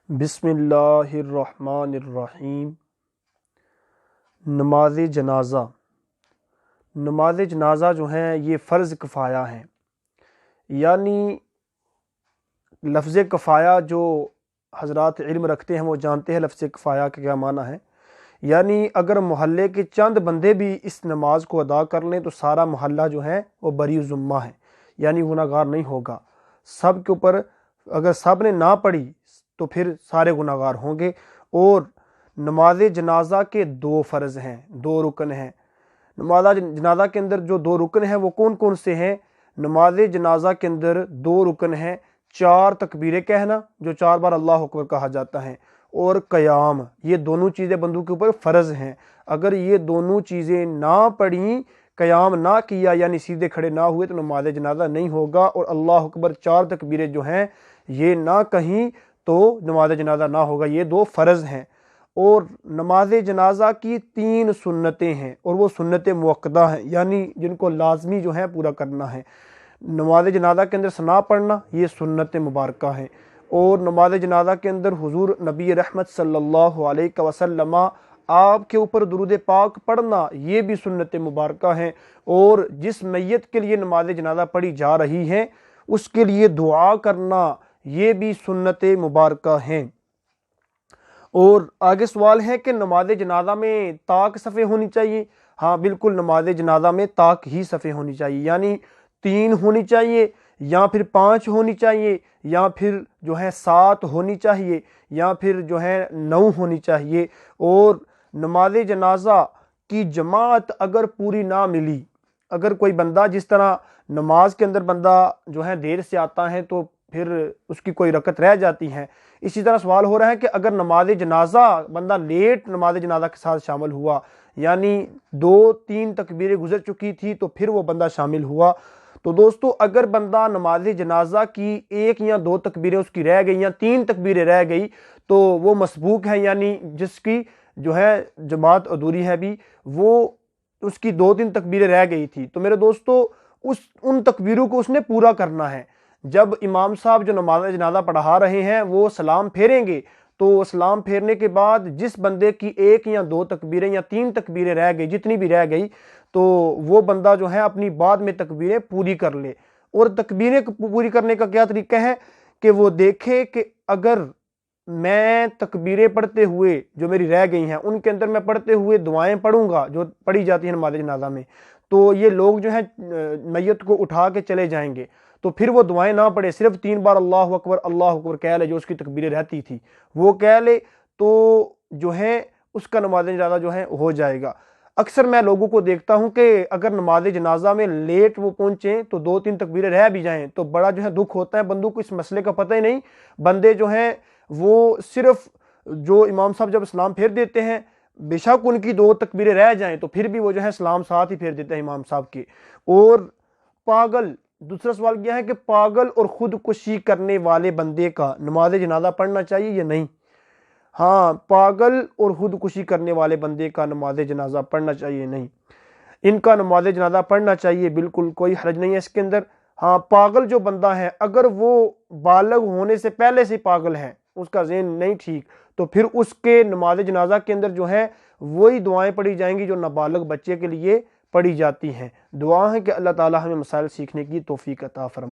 بسم اللہ الرحمن الرحیم۔ نماز جنازہ جو ہیں یہ فرض کفایہ ہیں، یعنی لفظ کفایہ جو حضرات علم رکھتے ہیں وہ جانتے ہیں لفظ کفایہ کا کیا معنی ہے۔ یعنی اگر محلے کے چند بندے بھی اس نماز کو ادا کر لیں تو سارا محلہ جو ہے وہ بری ذمہ ہے، یعنی گناہ گار نہیں ہوگا۔ سب کے اوپر اگر سب نے نہ پڑھی تو پھر سارے گناہ گار ہوں گے۔ اور نماز جنازہ کے دو فرض ہیں، دو رکن ہیں۔ نماز جنازہ کے اندر جو دو رکن ہیں وہ کون کون سے ہیں؟ نماز جنازہ کے اندر دو رکن ہیں، 4 تکبیریں کہنا جو 4 بار اللہ اکبر کہا جاتا ہے، اور قیام۔ یہ دونوں چیزیں بندوں کے اوپر فرض ہیں۔ اگر یہ دونوں چیزیں نہ پڑھیں، قیام نہ کیا یعنی سیدھے کھڑے نہ ہوئے تو نماز جنازہ نہیں ہوگا، اور اللہ اکبر 4 تکبیریں جو ہیں یہ نہ کہیں تو نماز جنازہ نہ ہوگا۔ یہ دو فرض ہیں۔ اور نماز جنازہ کی 3 سنتیں ہیں، اور وہ سنت موقدہ ہیں، یعنی جن کو لازمی جو ہے پورا کرنا ہے۔ نماز جنازہ کے اندر ثنا پڑھنا یہ سنت مبارکہ ہیں، اور نماز جنازہ کے اندر حضور نبی رحمت صلی اللہ علیہ وسلم آپ کے اوپر درود پاک پڑھنا یہ بھی سنت مبارکہ ہیں، اور جس میت کے لیے نماز جنازہ پڑھی جا رہی ہے اس کے لیے دعا کرنا یہ بھی سنت مبارکہ ہیں۔ اور آگے سوال ہے کہ نماز جنازہ میں طاق صفیں ہونی چاہیے؟ ہاں بالکل، نماز جنازہ میں طاق ہی صفیں ہونی چاہیے، یعنی 3 ہونی چاہیے، یا پھر 5 ہونی چاہیے، یا پھر جو ہے 7 ہونی چاہیے، یا پھر جو ہے 9 ہونی چاہیے۔ اور نماز جنازہ کی جماعت اگر پوری نہ ملی، اگر کوئی بندہ جس طرح نماز کے اندر بندہ جو ہے دیر سے آتا ہے تو پھر اس کی کوئی رکعت رہ جاتی ہے، اسی طرح سوال ہو رہا ہے کہ اگر نماز جنازہ بندہ لیٹ نماز جنازہ کے ساتھ شامل ہوا، یعنی 2-3 تکبیریں گزر چکی تھی تو پھر وہ بندہ شامل ہوا، تو دوستو اگر بندہ نماز جنازہ کی 1 یا 2 تکبیریں اس کی رہ گئی یا 3 تکبیریں رہ گئی تو وہ مسبوق ہے، یعنی جس کی جو ہے جماعت ادھوری ہے بھی، وہ اس کی 2-3 تکبیریں رہ گئی تھی، تو میرے دوستو ان تکبیروں کو اس نے پورا کرنا ہے۔ جب امام صاحب جو نماز جنازہ پڑھا رہے ہیں وہ سلام پھیریں گے تو سلام پھیرنے کے بعد جس بندے کی 1 یا 2 تکبیریں یا 3 تکبیریں رہ گئی، جتنی بھی رہ گئی، تو وہ بندہ جو ہے اپنی بعد میں تکبیریں پوری کر لے۔ اور تکبیریں پوری کرنے کا کیا طریقہ ہے کہ وہ دیکھے کہ اگر میں تکبیریں پڑھتے ہوئے جو میری رہ گئی ہیں ان کے اندر میں پڑھتے ہوئے دعائیں پڑھوں گا جو پڑھی جاتی ہیں نماز جنازہ میں، تو یہ لوگ جو ہیں میت کو اٹھا کے چلے جائیں گے، تو پھر وہ دعائیں نہ پڑھے، صرف 3 بار اللہ اکبر کہہ لے جو اس کی تکبیریں رہتی تھی وہ کہہ لے، تو جو ہے اس کا نماز جنازہ جو ہے ہو جائے گا۔ اکثر میں لوگوں کو دیکھتا ہوں کہ اگر نماز جنازہ میں لیٹ وہ پہنچیں تو 2-3 تکبیریں رہ بھی جائیں تو بڑا جو ہے دکھ ہوتا ہے، بندوں کو اس مسئلے کا پتہ ہی نہیں۔ بندے جو ہیں وہ صرف جو امام صاحب جب اسلام پھیر دیتے ہیں، بے شک ان کی 2 تکبیریں رہ جائیں تو پھر بھی وہ جو ہے سلام ساتھ ہی پھیر دیتے ہیں امام صاحب کے۔ اور پاگل، دوسرا سوال کیا ہے کہ پاگل اور خودکشی کرنے والے بندے کا نماز جنازہ پڑھنا چاہیے یا نہیں؟ ہاں، پاگل اور خودکشی کرنے والے بندے کا نماز جنازہ پڑھنا چاہیے نہیں، ان کا نماز جنازہ پڑھنا چاہیے، بالکل کوئی حرج نہیں ہے اس کے اندر۔ ہاں، پاگل جو بندہ ہے اگر وہ بالغ ہونے سے پہلے سے پاگل ہے، اس کا ذہن نہیں ٹھیک، تو پھر اس کے نماز جنازہ کے اندر جو ہے وہی دعائیں پڑھی جائیں گی جو نابالغ بچے کے لیے پڑھی جاتی ہیں۔ دعا ہے کہ اللہ تعالی ہمیں مسائل سیکھنے کی توفیق عطا فرمائے۔